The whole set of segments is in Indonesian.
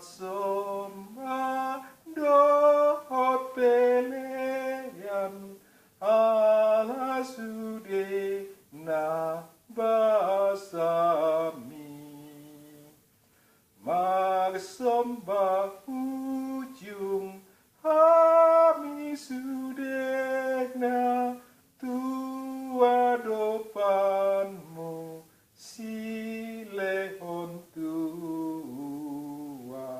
soma dohot pelean ala sude na basami magsembah ujung kami sudena tua dopanmu silehon tua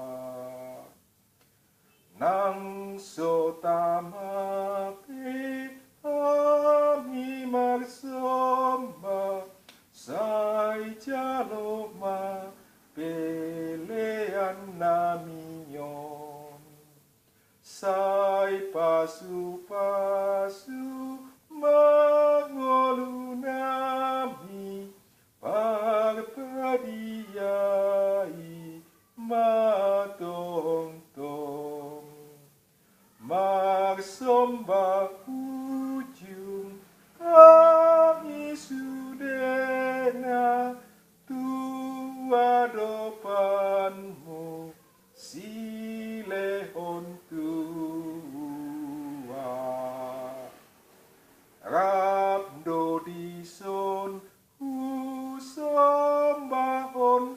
nang sotama pe kami magsembah sai jaloma pelean naminyon sai pasu-pasu mengolu nami parpadiai matong-tong magsembah ujung kami sudena tua dopanmu silehon tua rabdo dison usambahon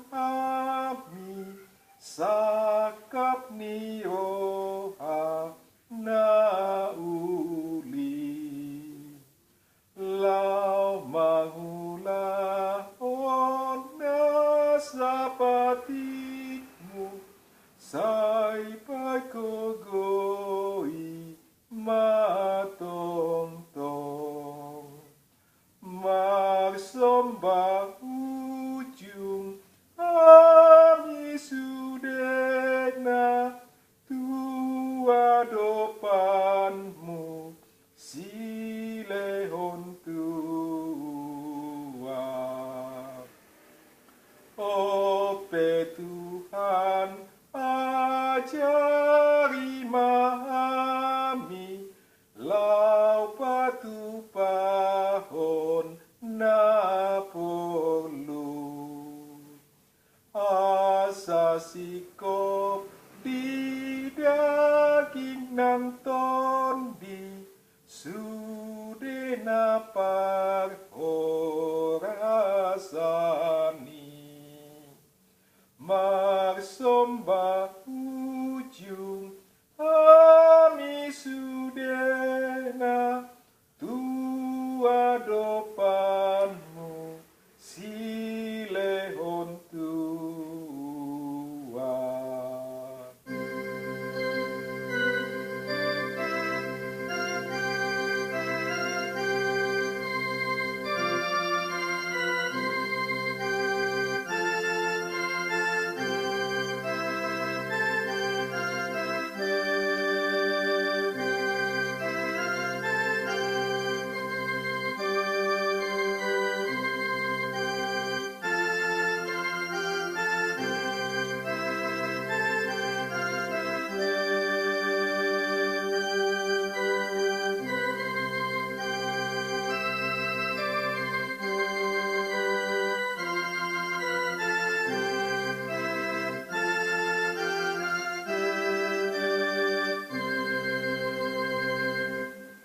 kami sakap niroha na uli lau mangulah ona sapatikmu sai pakogoi matong-tong magsembah ujung kami sudena tua dopanmu silehon tua ope Tuhan ajari mahami lau patu pahon na polu asa sikop di daging nang tondi sudena parhorasani